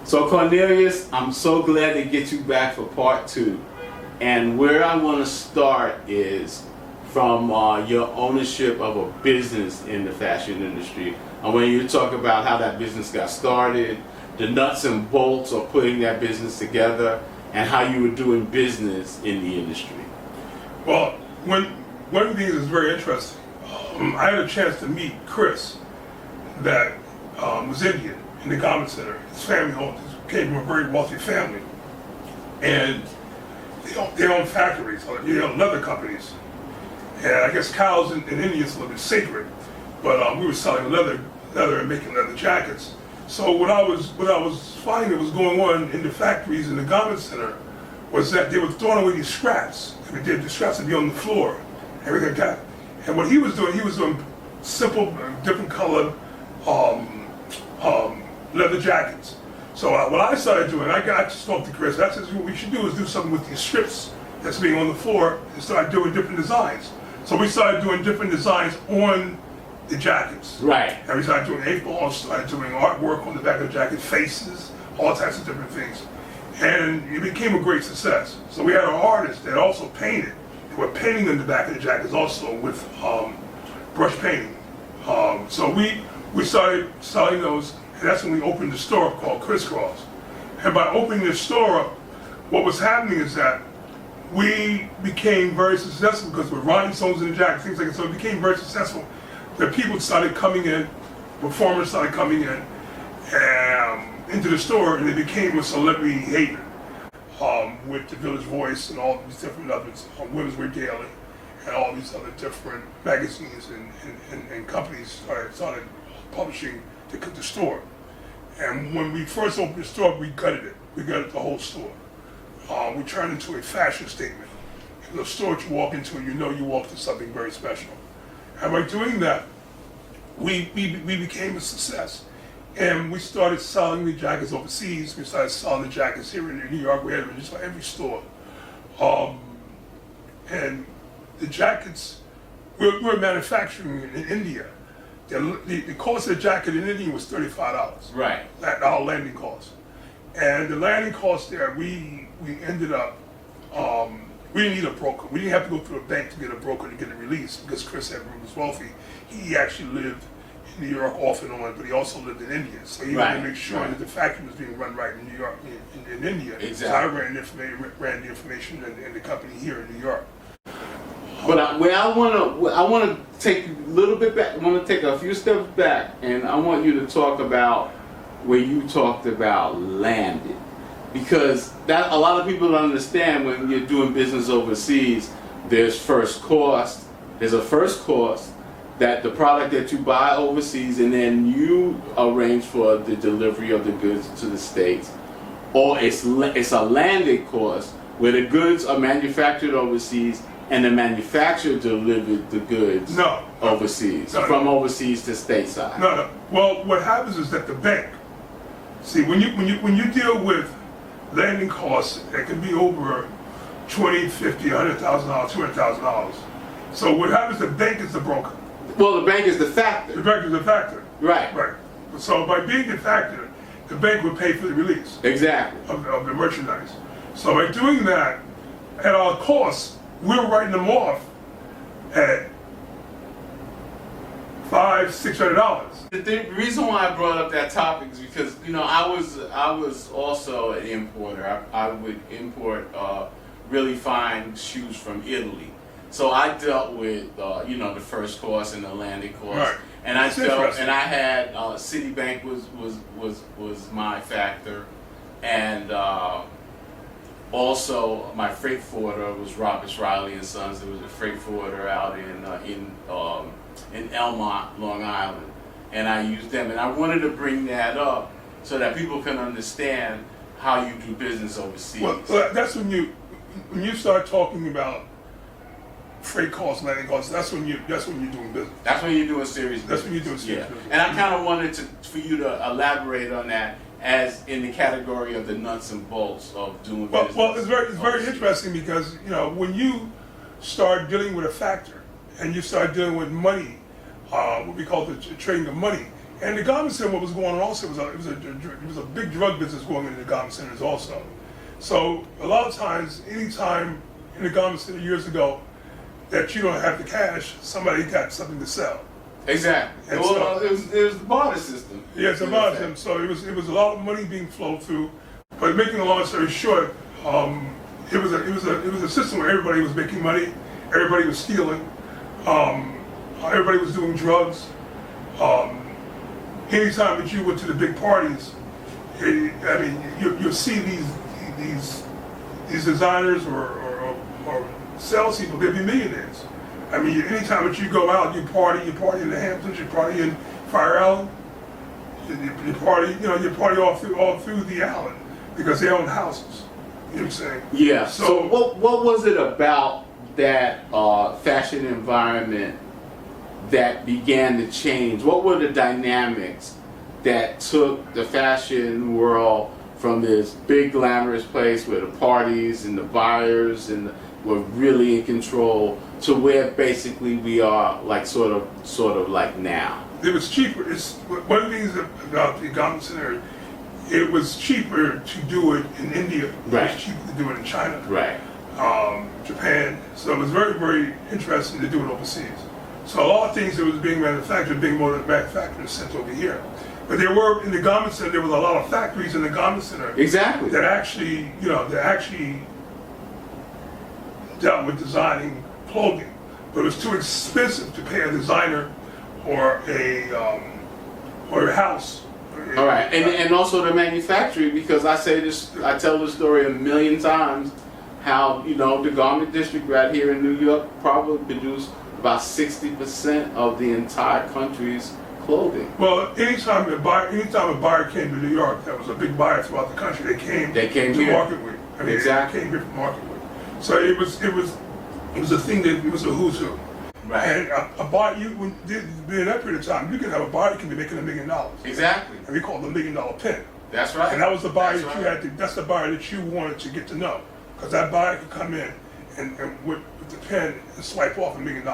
So Cornelius, I'm so glad to get you back for part 2. And where I want to start is from your ownership of a business in the fashion industry. I want you to talk about how that business got started, the nuts and bolts of putting that business together, and how you were doing business in the industry. Well, one of the things that's very interesting, I had a chance to meet Chris, that was Indian in the garment center. His family came from a very wealthy family, and they own factories, they own leather companies. And I guess cows in India is a little bit sacred, but we were selling leather and making leather jackets. So what I was finding that was going on in the factories in the garment center was that they were throwing away these scraps. The scraps would be on the floor, everything like that. And what he was doing simple, different colored leather jackets. So what I started doing, I just talked to Chris. I said, what we should do is do something with these strips that's being on the floor and start doing different designs. So we started doing different designs on the jackets. Right. And we started doing 8-balls, started doing artwork on the back of the jacket, faces, all types of different things. And it became a great success. So we had an artist that also painted. They were painting on the back of the jackets also with brush painting. So we started selling those, and that's when we opened the store up called Crisscross. And by opening the store up, what was happening is that we became very successful because with rhinestones in the jacket, things like that. So it became very successful. The people started coming in, performers started coming in into the store, and it became a celebrity haven with the Village Voice and all these different others, Women's Wear Daily, and all these other different magazines and companies started publishing the store. And when we first opened the store, we gutted it. We gutted the whole store. We turned into a fashion statement. It was a store that you walk into and you know you walk into something very special. And by doing that, we became a success. And we started selling the jackets overseas. We started selling the jackets here in New York. We had them in just about every store. And the jackets, we're manufacturing in India. The cost of the jacket in India was $35. Right. Our landing cost. And the landing cost there, we ended up, we didn't need a broker. We didn't have to go through a bank to get a broker to get it released because Chris was wealthy. He actually lived in New York off and on, but he also lived in India. So he wanted to make sure that the factory was being run right in New York, in India. Exactly. So I ran the information in the company here in New York. But I want to take a little bit back. I want to take a few steps back, and I want you to talk about where you talked about landed, because that a lot of people don't understand when you're doing business overseas. There's first cost. There's a first cost that the product that you buy overseas, and then you arrange for the delivery of the goods to the States, or it's a landed cost where the goods are manufactured overseas and the manufacturer delivered the goods overseas, from overseas to stateside. No. Well, what happens is that the bank, see, when you deal with landing costs, that can be over $20, $50, $100,000, $200,000. So what happens? The bank is the broker. Well, the bank is the factor. The bank is the factor. Right. Right. So by being the factor, the bank would pay for the release. Exactly. Of the merchandise. So by doing that, at our cost, we're writing them off at $500, $600. The reason why I brought up that topic is because I was also an importer. I would import really fine shoes from Italy. So I dealt with the first cost and the landing cost, right. And I had Citibank was my factor, and also my freight forwarder was Roberts Riley and Sons. There was a freight forwarder out in Elmont, Long Island, and I used them. And I wanted to bring that up so that people can understand how you do business overseas. Well, that's when you start talking about freight costs, landing costs. That's when you're doing business. That's when you're doing serious business. That's when you're doing serious business. And I kind of wanted for you to elaborate on that as in the category of the nuts and bolts of doing business. Well, it's very interesting because when you start dealing with a factor and you start dealing with money, what we call the trading of money, And the garment center, what was going on also it was a big drug business going into the garment centers also. So a lot of times, anytime in the garment center years ago that you don't have the cash, somebody got something to sell. Exactly. And Well, so, it was the barter system. yeah, it's a barter system. So it was a lot of money being flowed through. But making a long story short, it was a system where everybody was making money, everybody was stealing, everybody was doing drugs. Anytime that you went to the big parties, you'll see these designers or salespeople, they'll be millionaires. I mean, anytime that you go out, you party in the Hamptons, you party in Fire Island, you party all through the island because they own houses. You know what I'm saying? Yeah. So what was it about that fashion environment that began to change? What were the dynamics that took the fashion world from this big glamorous place where the parties and the buyers were really in control to where basically we are like sort of like now? It was cheaper. It's one of the things about the garment center. It was cheaper to do it in India. Right. It was cheaper to do it in China. Right. Japan. So it was very, very interesting to do it overseas. So a lot of things that was being manufactured, and sent over here. But there were, in the garment center, there was a lot of factories in the garment center. Exactly. That actually, dealt with designing clothing. But it was too expensive to pay a designer or a house. All right, and also the manufacturing, because I tell this story a million times, how the garment district right here in New York probably produced about 60% of the entire country's clothing. Well, anytime a buyer came to New York, that was a big buyer throughout the country. They came to here. market with. Exactly. They came here from market with. So it was a thing that it was a who's who. Right. And a buyer, in that period of time, you could have a buyer that can be making $1 million. Exactly. And we call it the $1 million pin. That's right. And that was the buyer That's that you had to. That's the buyer that you wanted to get to know, because that buyer could come in and with the pen and swipe off $1 million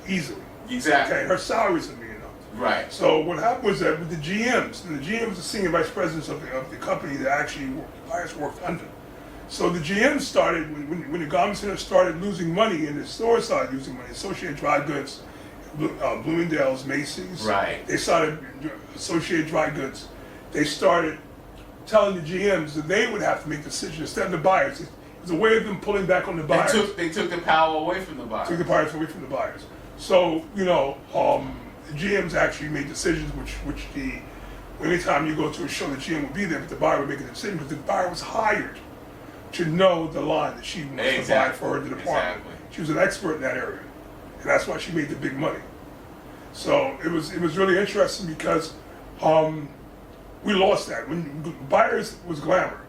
easily. Exactly. Okay. Her salary's $1 million. Right. So what happened was that with the GMs, and the GM was the senior vice presidents of the company that actually buyers worked under. So the GM started, when the garment center started losing money and the store started losing money, Associated Dry Goods, Bloomingdale's, Macy's, Right. they started, Associated Dry Goods, they started telling the GMs that they would have to make decisions instead of the buyers. It was a way of them pulling back on the buyers. They took the power away from the buyers. Took the buyers away from the buyers. So, the GMs actually made decisions which anytime you go to a show, the GM would be there, but the buyer would make a decision because the buyer was hired to know the line that she wants to buy for her department. Exactly. She was an expert in that area, and that's why she made the big money. So it was really interesting because we lost that. When buyers was glamour,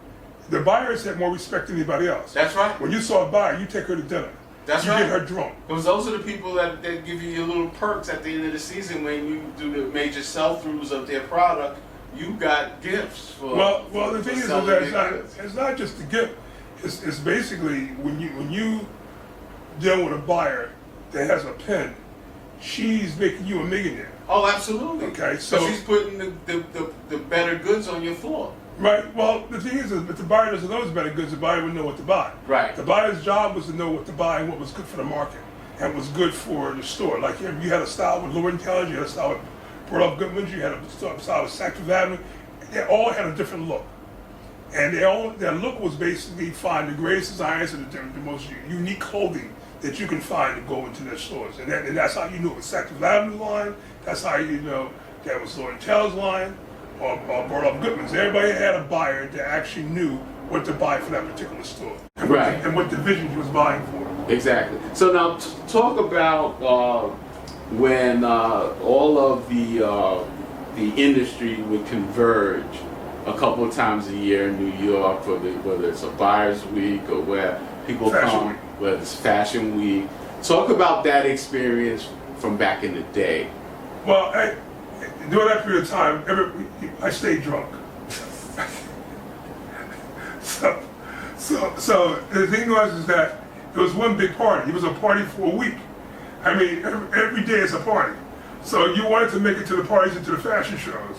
the buyers had more respect than anybody else. That's right. When you saw a buyer, you take her to dinner. That's you right. get her drunk. Because those are the people that give you your little perks at the end of the season when you do the major sell-throughs of their product. You got gifts for. Well, the thing is selling that goods. it's not just the gift. It's basically when you deal with a buyer that has a pen, she's making you a millionaire. Oh, absolutely. Okay, so she's putting the better goods on your floor. Right. Well, the thing is, if the buyer doesn't know it's better goods, the buyer would know what to buy. Right. The buyer's job was to know what to buy and what was good for the market and was good for the store. Like you had a style with Lauren Taylor, you had a style with Burl Goodman, you had a style with Saks Fifth Avenue. They all had a different look. And their look was basically find the greatest designers and the most unique clothing that you can find to go into their stores. And that's how you knew it was Saks Fifth Avenue line, that's how you know that was Lauren Taylor's line, or Burl Goodman's. Everybody had a buyer that actually knew what to buy for that particular store. And Right. What division he was buying for. Exactly. So now talk about when all of the industry would converge a couple of times a year in New York, for whether it's a buyer's week or where people come, whether it's fashion week. Talk about that experience from back in the day. Well, during that period of time, I stayed drunk. So the thing was that it was one big party. It was a party for a week. I mean, every day is a party. So you wanted to make it to the parties and to the fashion shows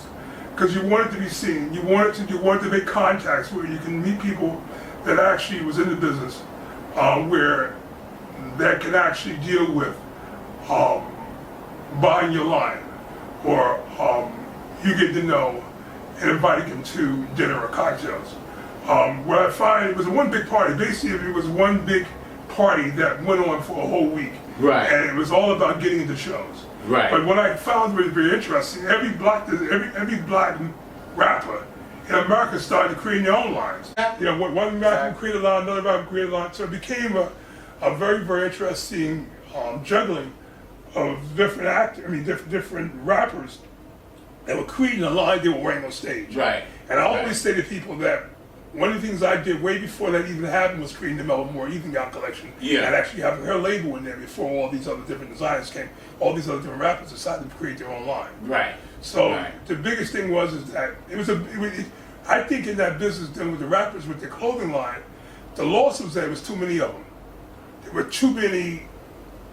because you wanted to be seen. You wanted to make contacts where you can meet people that actually was in the business, where that can actually deal with buying your line, or you get to know and inviting them to dinner or cocktails. What I find, it was one big party. Basically, it was one big party that went on for a whole week. Right. And it was all about getting into shows. Right. But what I found really very interesting, every black rapper in America started creating their own lines. You know, one rapper created a line, another rapper created a line. So it became a very, very interesting juggling of different rappers that were creating a line they were wearing on stage. Right. And I always say to people that one of the things I did way before that even happened was creating the Melba Moore Evening Gown collection. Yeah. And actually having her label in there before all these other different designers came. All these other different rappers decided to create their own line. Right. So the biggest thing was that I think in that business dealing with the rappers with their clothing line, the loss was that there was too many of them. There were too many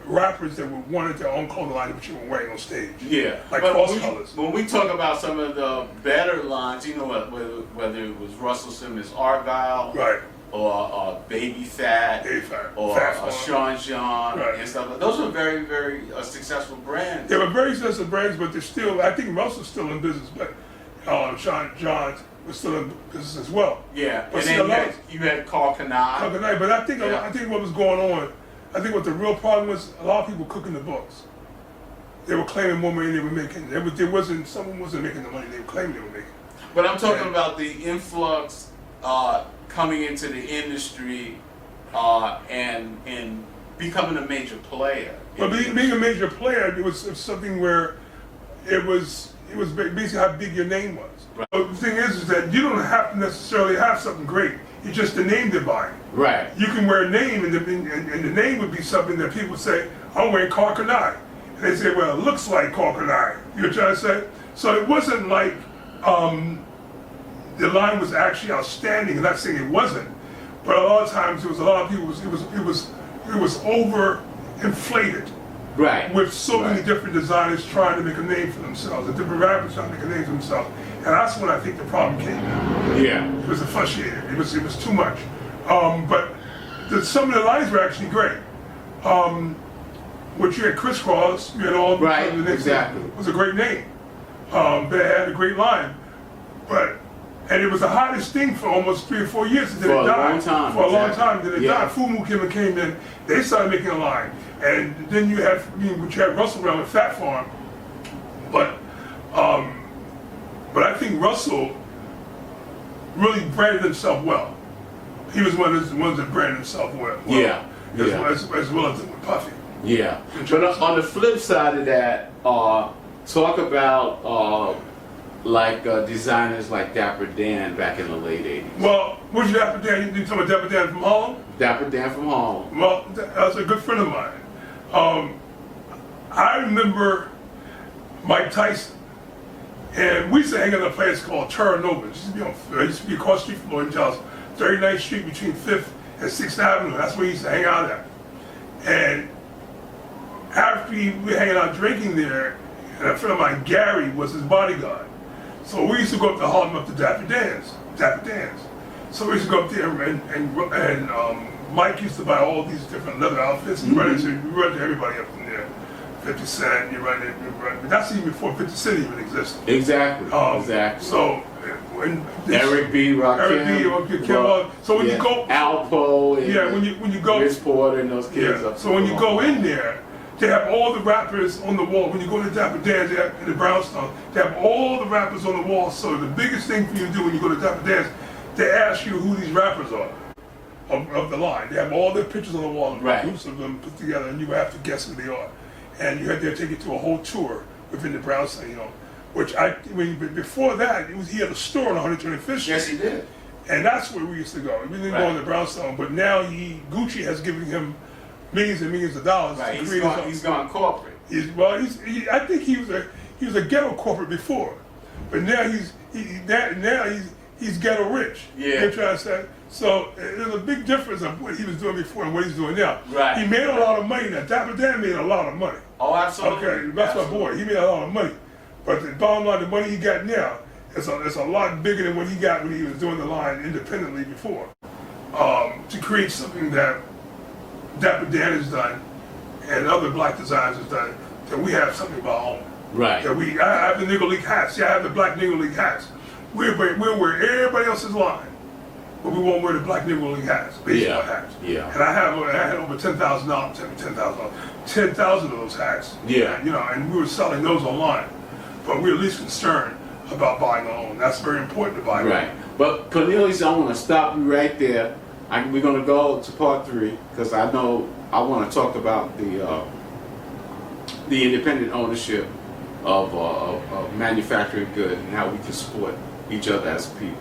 rappers that wanted their own clothing line which you were wearing on stage. Yeah. Like but cross colors. When we talk about some of the better lines, you know, whether it was Russell Simmons Argyle, Right. or Baby Fat, or Sean John, Right. and stuff. Those were very, very successful brands. They were very successful brands, but they're still, I think Russell's still in business, but Sean John was still in business as well. Yeah, But and then you had Carl Kanai. But I think what was going on, I think what the real problem was, a lot of people cooking the books. They were claiming more money than they were making. Someone wasn't making the money they were claiming they were making. But I'm talking about the influx coming into the industry and becoming a major player. But being a major player, it was something where it was basically how big your name was. Right. But the thing is that you don't have to necessarily have something great. It's just the name they're buying. Right. You can wear a name, and the name would be something that people say, I'm wearing Carl Kanai. And they say, well, it looks like Carl Kanai. You know what I'm trying to say? So it wasn't like the line was actually outstanding. I'm not saying it wasn't, but a lot of times it was a lot of people. It was over inflated. Right. With so many different designers trying to make a name for themselves, and different rappers trying to make a name for themselves, and that's when I think the problem came in. Yeah. It was frustrating. It was too much. But some of the lines were actually great. Which you had Crisscross, you had all the names. Exactly. It was a great name. They had a great line, and it was the hottest thing for almost 3 or 4 years. Then it died. For a long time. Then it died. Fumu came in. They started making a line, and then you had Russell around with Fat Farm, but I think Russell really branded himself well. He was one of the ones that branded himself well. As well as with Puffy. Yeah. But on the flip side of that, talk about designers like Dapper Dan back in the late 80s. Well, what's Dapper Dan? You talking about Dapper Dan from Harlem? Dapper Dan from Harlem. Well, that's a good friend of mine. I remember Mike Tyson, and we used to hang out at a place called Terranova. It used to be across the street from Lloyd Johnson, 39th Street between 5th and 6th Avenue. That's where we used to hang out at. And after we were hanging out drinking there, and a friend of mine, Gary, was his bodyguard. So we used to go up to Harlem up to Dapper Dan's. So we used to go up there, and Mike used to buy all these different leather outfits. We run to everybody up from there. 50 Cent, you run it. But that's even before 50 Cent even existed. Exactly. So when Eric B, Rakim, so when you go Alpo, when you go Rich Porter and those kids up. So when you go in there, they have all the rappers on the wall. When you go to Dapper Dan's in the Brownstone, they have all the rappers on the wall. So the biggest thing for you to do when you go to Dapper Dan's, they ask you who these rappers are of the line. They have all their pictures on the wall, groups of them put together, and you have to guess who they are. And you had to take you to a whole tour within the Brownstone, before that, he had a store on 125th Street. Yes, he did. And that's where we used to go. We didn't go in the Brownstone, but now Gucci has given him millions and millions of dollars. Right, he's gone corporate. I think he was a ghetto corporate before, but now he's ghetto rich. Yeah. You know what I'm trying to say? So there's a big difference of what he was doing before and what he's doing now. Right. He made a lot of money now. Dapper Dan made a lot of money. Oh, absolutely. Okay, that's my boy. He made a lot of money. But the bottom line, the money he got now, it's a lot bigger than what he got when he was doing the line independently before. To create something that Dapper Dan has done and other black designers has done, that we have something of our own. Right. That I have the Negro League hats. Yeah, I have the black Negro League hats. We'll wear everybody else's line, but we won't wear the black Negro League hats, baseball hats. Yeah. And I had over $10,000 of those hats. Yeah. You know, and we were selling those online, but we're at least concerned about buying our own. That's very important to buy. Right. But Cornelius, I want to stop you right there. We're going to go to part 3 because I know I want to talk about the independent ownership of manufacturing goods and how we can support each other as people.